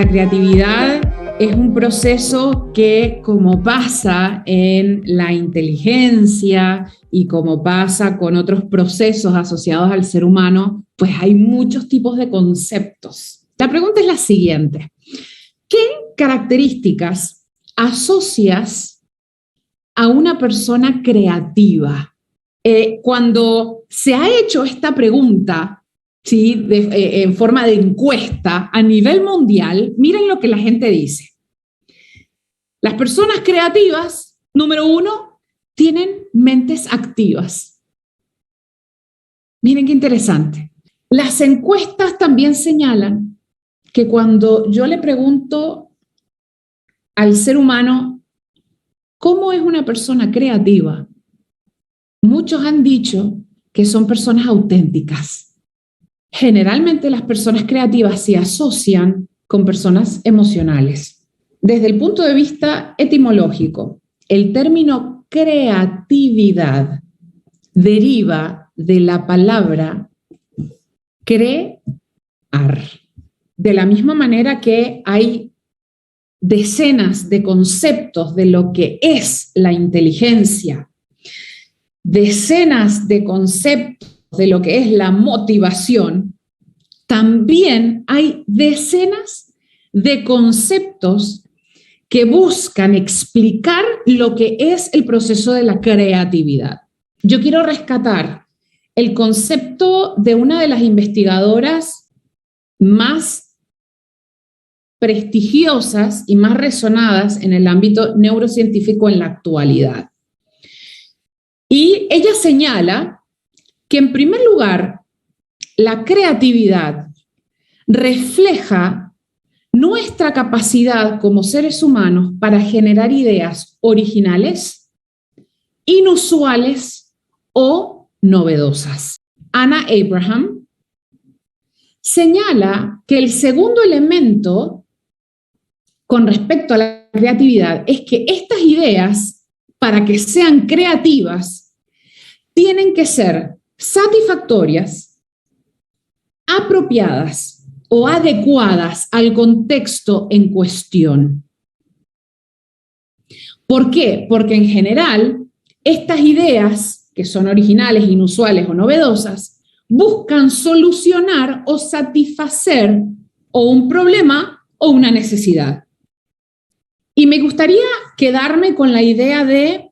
La creatividad es un proceso que, como pasa en la inteligencia y como pasa con otros procesos asociados al ser humano, pues hay muchos tipos de conceptos. La pregunta es la siguiente: ¿qué características asocias a una persona creativa? Cuando se ha hecho esta pregunta, ¿sí? En forma de encuesta a nivel mundial, miren lo que la gente dice. Las personas creativas, número 1, tienen mentes activas. Miren qué interesante. Las encuestas también señalan que cuando yo le pregunto al ser humano cómo es una persona creativa, muchos han dicho que son personas auténticas. Generalmente las personas creativas se asocian con personas emocionales. Desde el punto de vista etimológico, el término creatividad deriva de la palabra crear. De la misma manera que hay decenas de conceptos de lo que es la inteligencia, decenas de conceptos de lo que es la motivación, también hay decenas de conceptos que buscan explicar lo que es el proceso de la creatividad. Yo quiero rescatar el concepto de una de las investigadoras más prestigiosas y más resonadas en el ámbito neurocientífico en la actualidad. Y ella señala que, en primer lugar, la creatividad refleja nuestra capacidad como seres humanos para generar ideas originales, inusuales o novedosas. Anna Abraham señala que el segundo elemento con respecto a la creatividad es que estas ideas, para que sean creativas, tienen que ser satisfactorias, apropiadas o adecuadas al contexto en cuestión. ¿Por qué? Porque en general estas ideas, que son originales, inusuales o novedosas, buscan solucionar o satisfacer o un problema o una necesidad. Y me gustaría quedarme con la idea de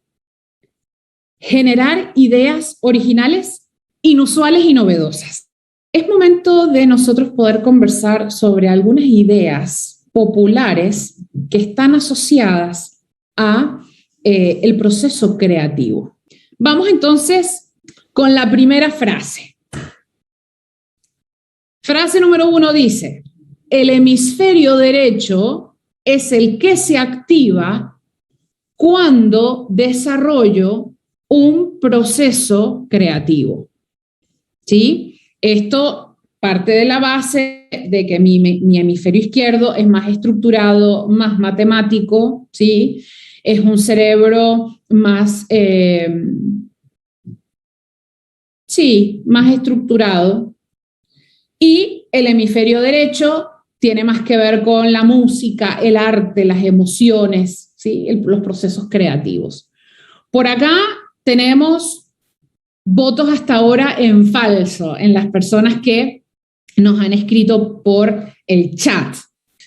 generar ideas originales, inusuales y novedosas. Es momento de nosotros poder conversar sobre algunas ideas populares que están asociadas a el proceso creativo. Vamos entonces con la primera frase. Frase número 1 dice: el hemisferio derecho es el que se activa cuando desarrollo un proceso creativo. ¿Sí? Esto parte de la base de que mi hemisferio izquierdo es más estructurado, más matemático, ¿sí? Es un cerebro más, más estructurado. Y el hemisferio derecho tiene más que ver con la música, el arte, las emociones, ¿sí? Los procesos creativos. Por acá tenemos votos hasta ahora en falso en las personas que nos han escrito por el chat.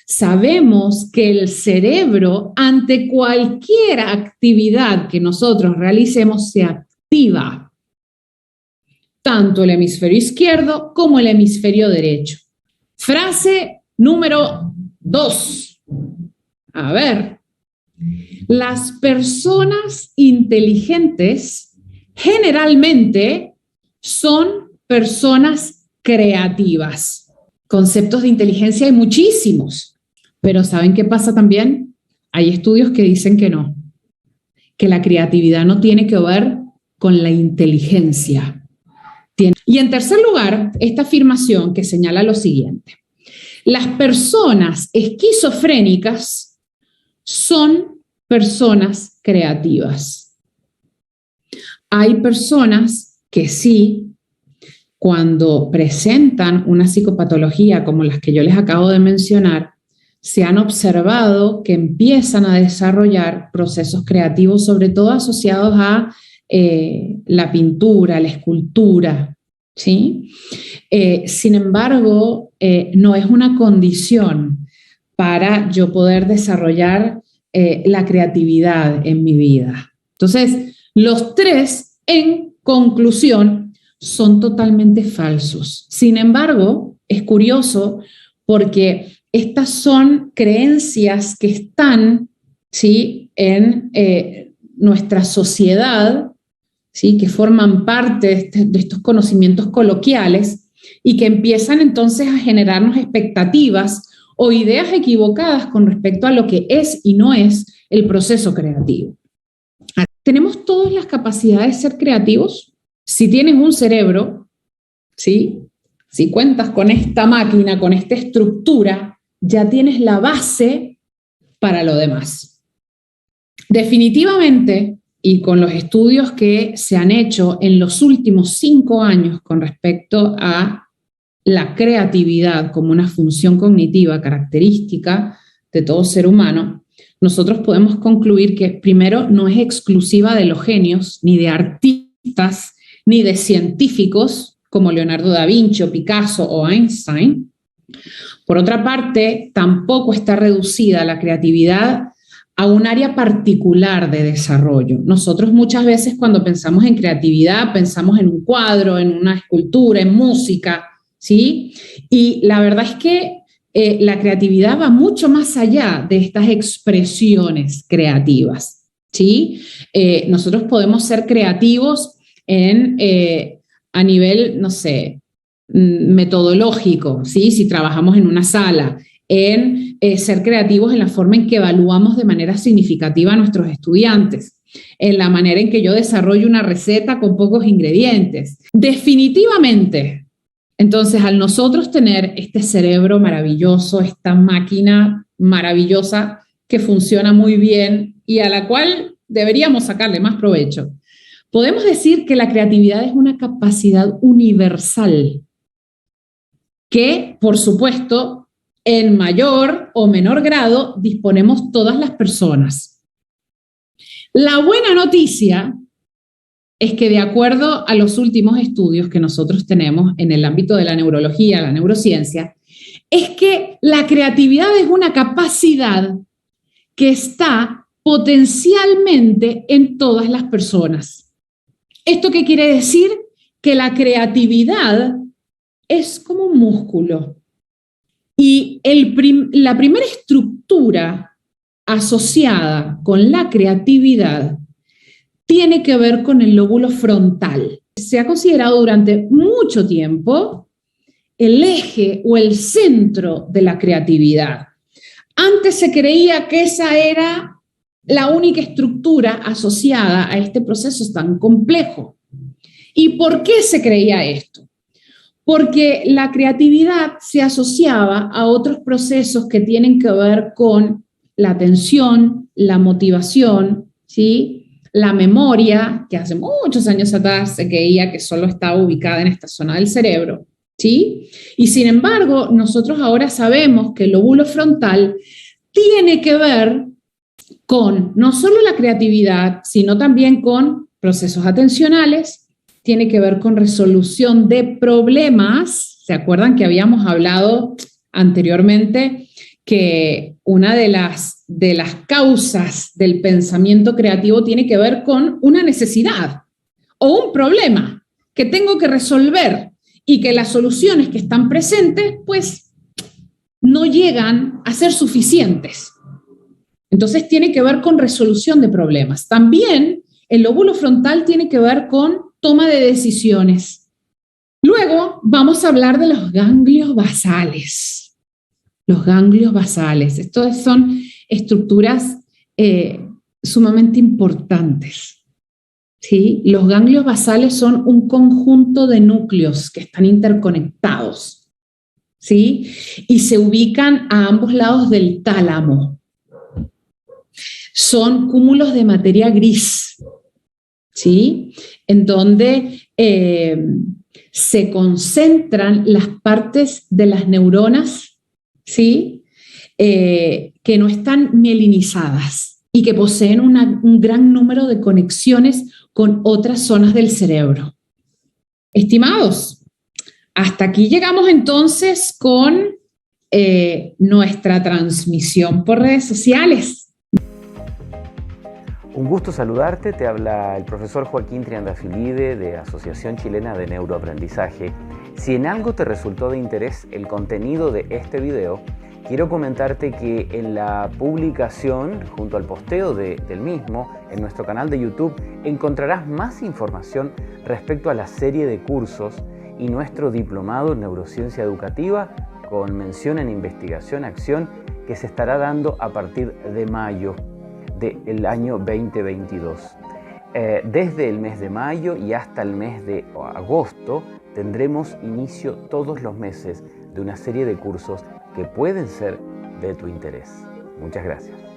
Sabemos que el cerebro, ante cualquier actividad que nosotros realicemos, se activa. Tanto el hemisferio izquierdo como el hemisferio derecho. Frase número 2. A ver. Las personas inteligentes generalmente son personas creativas. Conceptos de inteligencia hay muchísimos, pero ¿saben qué pasa también? Hay estudios que dicen que no, que la creatividad no tiene que ver con la inteligencia. Y en tercer lugar, esta afirmación que señala lo siguiente: las personas esquizofrénicas son personas creativas. Hay personas que sí, cuando presentan una psicopatología como las que yo les acabo de mencionar, se han observado que empiezan a desarrollar procesos creativos, sobre todo asociados a la pintura, la escultura, ¿sí? Sin embargo, no es una condición para yo poder desarrollar la creatividad en mi vida. Entonces, los tres, en conclusión, son totalmente falsos. Sin embargo, es curioso porque estas son creencias que están, ¿sí?, en nuestra sociedad, ¿sí?, que forman parte de estos conocimientos coloquiales y que empiezan entonces a generarnos expectativas o ideas equivocadas con respecto a lo que es y no es el proceso creativo. ¿Tenemos todas las capacidades de ser creativos? Si tienes un cerebro, ¿sí?, si cuentas con esta máquina, con esta estructura, ya tienes la base para lo demás. Definitivamente, y con los estudios que se han hecho en los últimos 5 años con respecto a la creatividad como una función cognitiva característica de todo ser humano, nosotros podemos concluir que, primero, no es exclusiva de los genios, ni de artistas, ni de científicos como Leonardo da Vinci o Picasso o Einstein. Por otra parte, tampoco está reducida la creatividad a un área particular de desarrollo. Nosotros muchas veces cuando pensamos en creatividad pensamos en un cuadro, en una escultura, en música, ¿sí? Y la verdad es que la creatividad va mucho más allá de estas expresiones creativas, ¿sí? Nosotros podemos ser creativos a nivel, no sé, metodológico, ¿sí? Si trabajamos en una sala, en ser creativos en la forma en que evaluamos de manera significativa a nuestros estudiantes, en la manera en que yo desarrollo una receta con pocos ingredientes. Definitivamente, entonces, al nosotros tener este cerebro maravilloso, esta máquina maravillosa que funciona muy bien y a la cual deberíamos sacarle más provecho, podemos decir que la creatividad es una capacidad universal que, por supuesto, en mayor o menor grado disponemos todas las personas. La buena noticia es que de acuerdo a los últimos estudios que nosotros tenemos en el ámbito de la neurología, la neurociencia, es que la creatividad es una capacidad que está potencialmente en todas las personas. ¿Esto qué quiere decir? Que la creatividad es como un músculo. Y la primera estructura asociada con la creatividad tiene que ver con el lóbulo frontal. Se ha considerado durante mucho tiempo el eje o el centro de la creatividad. Antes se creía que esa era la única estructura asociada a este proceso tan complejo. ¿Y por qué se creía esto? Porque la creatividad se asociaba a otros procesos que tienen que ver con la atención, la motivación, ¿sí?, la memoria, que hace muchos años atrás se creía que solo estaba ubicada en esta zona del cerebro, ¿sí? Y sin embargo, nosotros ahora sabemos que el lóbulo frontal tiene que ver con no solo la creatividad, sino también con procesos atencionales, tiene que ver con resolución de problemas. ¿Se acuerdan que habíamos hablado anteriormente que una de las causas del pensamiento creativo tiene que ver con una necesidad o un problema que tengo que resolver y que las soluciones que están presentes pues no llegan a ser suficientes? Entonces tiene que ver con resolución de problemas. También el lóbulo frontal tiene que ver con toma de decisiones. Luego vamos a hablar de los ganglios basales. Los ganglios basales. Estos son estructuras sumamente importantes, ¿sí? Los ganglios basales son un conjunto de núcleos que están interconectados, ¿sí? Y se ubican a ambos lados del tálamo. Son cúmulos de materia gris, ¿sí?, en donde se concentran las partes de las neuronas, ¿sí?, que no están mielinizadas y que poseen un gran número de conexiones con otras zonas del cerebro. Estimados, hasta aquí llegamos entonces con nuestra transmisión por redes sociales. Un gusto saludarte, te habla el profesor Joaquín Triandafilide de Asociación Chilena de Neuroaprendizaje. Si en algo te resultó de interés el contenido de este video, quiero comentarte que en la publicación, junto al posteo del mismo, en nuestro canal de YouTube, encontrarás más información respecto a la serie de cursos y nuestro diplomado en neurociencia educativa con mención en investigación-acción que se estará dando a partir de mayo del año 2022. Desde el mes de mayo y hasta el mes de agosto tendremos inicio todos los meses de una serie de cursos que pueden ser de tu interés. Muchas gracias.